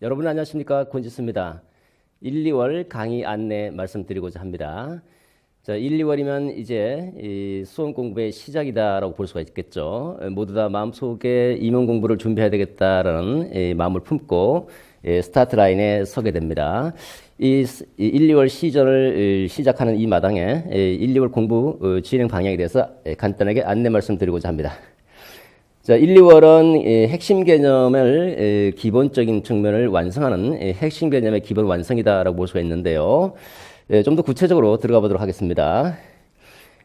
여러분 안녕하십니까? 권지수입니다. 1, 2월 강의 안내 말씀드리고자 합니다. 자, 1, 2월이면 이제 이 수험 공부의 시작이다라고 볼 수가 있겠죠. 모두 다 마음속에 임용 공부를 준비해야 되겠다라는 마음을 품고 스타트 라인에 서게 됩니다. 이 1, 2월 시즌을 시작하는 이 마당에 1, 2월 공부 진행 방향에 대해서 간단하게 안내 말씀드리고자 합니다. 자, 1, 2월은 핵심 개념을 기본적인 측면을 완성하는 핵심 개념의 기본 완성이다라고 볼 수가 있는데요. 좀 더 구체적으로 들어가 보도록 하겠습니다.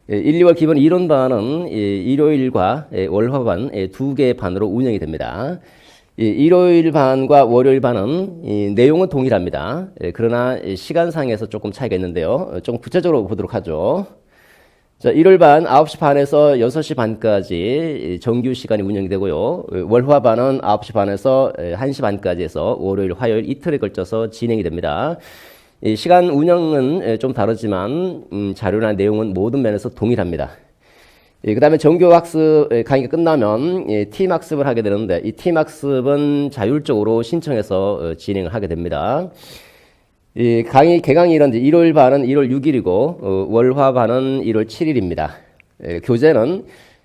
1, 2월 기본 이론반은 일요일과 월화반 두 개의 반으로 운영이 됩니다. 일요일 반과 월요일 반은 내용은 동일합니다. 그러나 시간상에서 조금 차이가 있는데요. 좀 구체적으로 보도록 하죠. 자, 일요일 반 9시 반에서 6시 반까지 정규 시간이 운영이 되고요. 월화 반은 9시 반에서 1시 반까지 해서 월요일, 화요일 이틀에 걸쳐서 진행이 됩니다. 시간 운영은 좀 다르지만 자료나 내용은 모든 면에서 동일합니다. 그 다음에 정규 학습 강의가 끝나면 팀 학습을 하게 되는데 이 팀 학습은 자율적으로 신청해서 진행을 하게 됩니다. 이 강의 개강일은 일요일 반은 1월 6일이고 월화 반은 1월 7일입니다. 교재는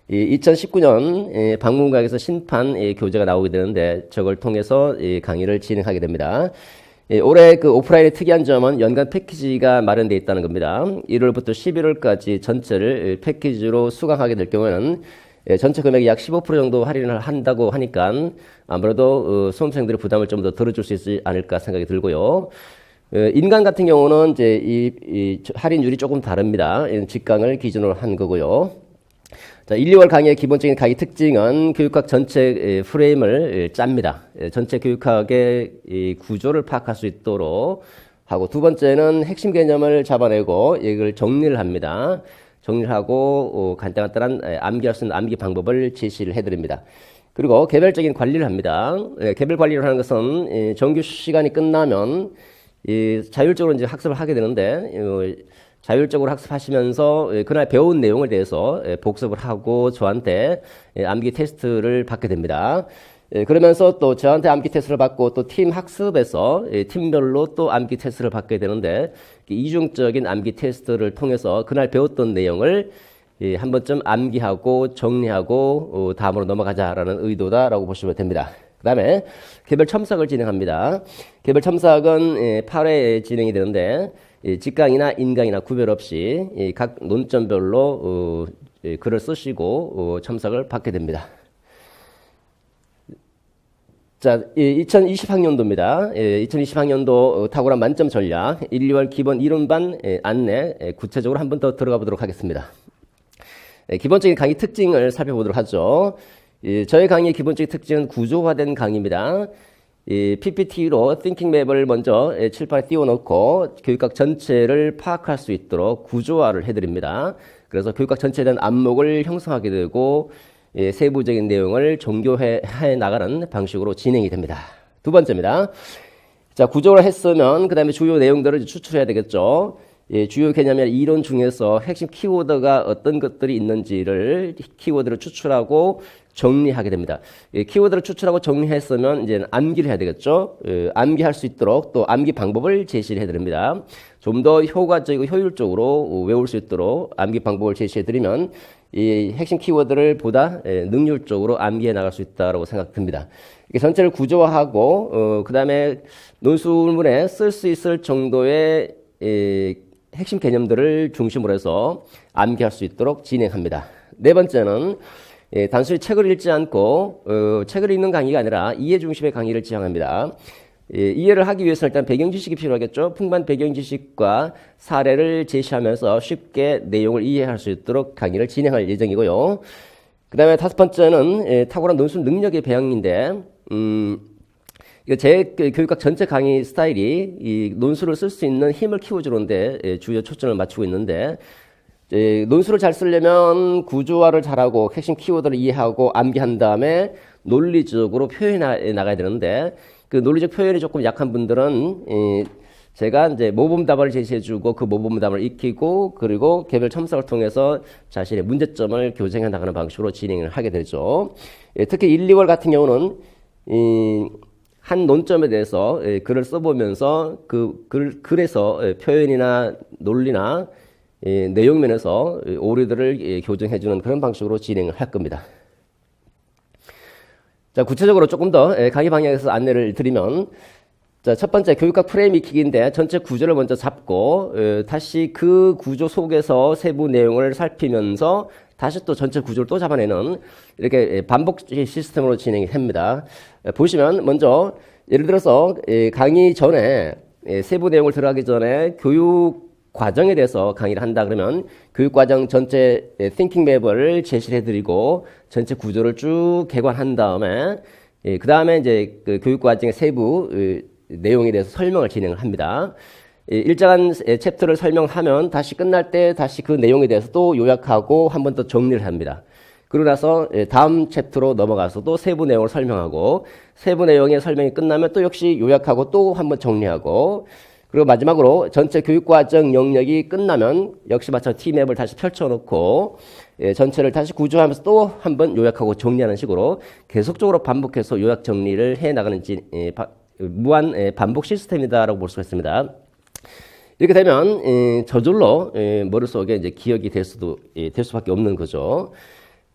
2019년 방문각에서 신판 교재가 나오게 되는데 저걸 통해서 강의를 진행하게 됩니다. 올해 그 오프라인의 특이한 점은 연간 패키지가 마련되어 있다는 겁니다. 1월부터 11월까지 전체를 패키지로 수강하게 될 경우에는 전체 금액이 약 15% 정도 할인을 한다고 하니까 아무래도 수험생들의 부담을 좀 더 덜어줄 수 있지 않을까 생각이 들고요. 인간 같은 경우는 이제 이 할인율이 조금 다릅니다. 직강을 기준으로 한 거고요. 자, 1, 2월 강의의 기본적인 강의 특징은 교육학 전체 프레임을 짭니다. 전체 교육학의 이 구조를 파악할 수 있도록 하고, 두 번째는 핵심 개념을 잡아내고 이걸 정리를 합니다. 정리를 하고 간단한 암기할 수 있는 암기 방법을 제시를 해드립니다. 그리고 개별적인 관리를 합니다. 개별 관리를 하는 것은 정규 시간이 끝나면 자율적으로 이제 학습을 하게 되는데, 자율적으로 학습하시면서 그날 배운 내용에 대해서 복습을 하고 저한테 암기 테스트를 받게 됩니다. 그러면서 또 저한테 암기 테스트를 받고 또 팀 학습에서 팀별로 또 암기 테스트를 받게 되는데, 이중적인 암기 테스트를 통해서 그날 배웠던 내용을 한 번쯤 암기하고 정리하고 다음으로 넘어가자라는 의도다라고 보시면 됩니다. 그 다음에 개별 첨삭을 진행합니다. 개별 첨삭은 8회 진행이 되는데 직강이나 인강이나 구별 없이 각 논점별로 글을 쓰시고 첨삭을 받게 됩니다. 자, 2020학년도입니다. 2020학년도 탁월한 만점 전략 1, 2월 기본 이론반 안내 구체적으로 한 번 더 들어가 보도록 하겠습니다. 기본적인 강의 특징을 살펴보도록 하죠. 저희 강의의 기본적인 특징은 구조화된 강의입니다. PPT로 Thinking Map을 먼저 칠판에 띄워놓고 교육학 전체를 파악할 수 있도록 구조화를 해드립니다. 그래서 교육학 전체에 대한 안목을 형성하게 되고 세부적인 내용을 정교해 나가는 방식으로 진행이 됩니다. 두 번째입니다. 자, 구조를 했으면 그 다음에 주요 내용들을 추출해야 되겠죠. 주요 개념의 이론 중에서 핵심 키워드가 어떤 것들이 있는지를 키워드를 추출하고 정리하게 됩니다. 키워드를 추출하고 정리했으면 이제 암기를 해야 되겠죠. 암기할 수 있도록 또 암기 방법을 제시를 해드립니다. 좀 더 효과적이고 효율적으로 외울 수 있도록 암기 방법을 제시해드리면 이 핵심 키워드를 보다 능률적으로 암기해 나갈 수 있다고 생각됩니다. 전체를 구조화하고 그 다음에 논술문에 쓸 수 있을 정도의 핵심 개념들을 중심으로 해서 암기할 수 있도록 진행합니다. 네 번째는 단순히 책을 읽지 않고 책을 읽는 강의가 아니라 이해 중심의 강의를 지향합니다. 이해를 하기 위해서는 일단 배경 지식이 필요하겠죠. 풍부한 배경 지식과 사례를 제시하면서 쉽게 내용을 이해할 수 있도록 강의를 진행할 예정이고요. 그 다음에 다섯 번째는 탁월한 논술 능력의 배양인데 제 교육학 전체 강의 스타일이 이 논술을 쓸 수 있는 힘을 키워주는데 주요 초점을 맞추고 있는데, 논술을 잘 쓰려면 구조화를 잘하고 핵심 키워드를 이해하고 암기한 다음에 논리적으로 표현해 나가야 되는데, 그 논리적 표현이 조금 약한 분들은 제가 이제 모범답안을 제시해주고 그 모범답안을 익히고 그리고 개별 첨삭을 통해서 자신의 문제점을 교정해 나가는 방식으로 진행을 하게 되죠. 특히 1, 2월 같은 경우는 한 논점에 대해서 글을 써보면서 그 글에서 표현이나 논리나 내용 면에서 오류들을 교정해주는 그런 방식으로 진행을 할 겁니다. 자, 구체적으로 조금 더 강의 방향에서 안내를 드리면, 자, 첫 번째 교육학 프레임 익히기인데 전체 구조를 먼저 잡고 다시 그 구조 속에서 세부 내용을 살피면서 다시 또 전체 구조를 또 잡아내는 이렇게 반복 시스템으로 진행이 됩니다. 보시면 먼저 예를 들어서 강의 전에 세부 내용을 들어가기 전에 교육 과정에 대해서 강의를 한다 그러면 교육 과정 전체 thinking 맵을 제시를 해드리고 전체 구조를 쭉 개관한 다음에 그 다음에 이제 그 교육 과정의 세부 내용에 대해서 설명을 진행을 합니다. 일정한 챕터를 설명하면 다시 끝날 때 다시 그 내용에 대해서 또 요약하고 한 번 더 정리를 합니다. 그러고 나서 다음 챕터로 넘어가서 또 세부 내용을 설명하고 세부 내용의 설명이 끝나면 또 역시 요약하고 또 한 번 정리하고 그리고 마지막으로 전체 교육과정 영역이 끝나면 역시 마찬가지로 T맵을 다시 펼쳐놓고 전체를 다시 구조하면서 또 한 번 요약하고 정리하는 식으로 계속적으로 반복해서 요약 정리를 해나가는 무한 반복 시스템이다라고 볼 수가 있습니다. 이렇게 되면 저절로 머릿속에 이제 기억이 될 수밖에 없는 거죠.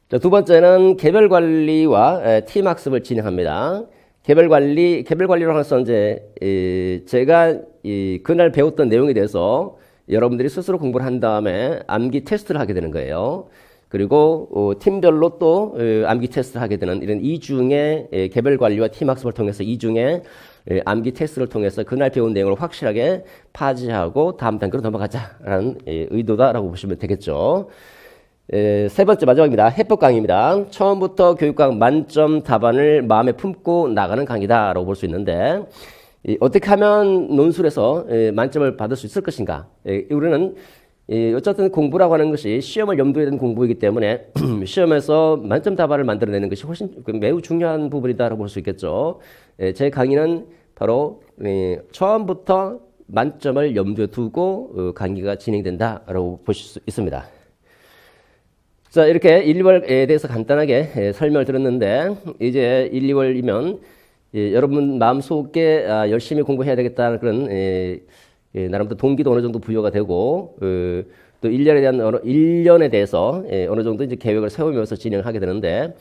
자, 두 번째는 개별 관리와 팀 학습을 진행합니다. 개별 관리로 해서 이제 제가 그날 배웠던 내용에 대해서 여러분들이 스스로 공부를 한 다음에 암기 테스트를 하게 되는 거예요. 그리고 팀별로 또 암기 테스트를 하게 되는 이런 이중의 개별 관리와 팀 학습을 통해서 이중의 암기 테스트를 통해서 그날 배운 내용을 확실하게 파지하고 다음 단계로 넘어가자라는 의도다라고 보시면 되겠죠. 세 번째 마지막입니다. 해법 강의입니다. 처음부터 교육과학 만점 답안을 마음에 품고 나가는 강의다라고 볼 수 있는데 어떻게 하면 논술에서 만점을 받을 수 있을 것인가? 우리는 어쨌든 공부라고 하는 것이 시험을 염두에 둔 공부이기 때문에 시험에서 만점 답안을 만들어내는 것이 훨씬 매우 중요한 부분이다라고 볼 수 있겠죠. 제 강의는 바로 처음부터 만점을 염두에 두고 강의가 진행된다라고 보실 수 있습니다. 자, 이렇게 1, 2월에 대해서 간단하게 설명을 드렸는데 이제 1, 2월이면 여러분 마음속에 열심히 공부해야 되겠다는 그런 나름대로 동기도 어느 정도 부여가 되고 또 1년에 대해서 어느 정도 이제 계획을 세우면서 진행을 하게 되는데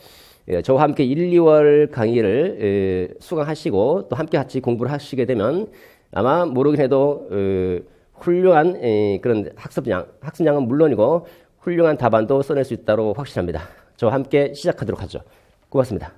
저와 함께 1, 2월 강의를 수강하시고 또 함께 같이 공부를 하시게 되면 아마 모르긴 해도 훌륭한 그런 학습량은 물론이고 훌륭한 답안도 써낼 수 있다고 확신합니다. 저와 함께 시작하도록 하죠. 고맙습니다.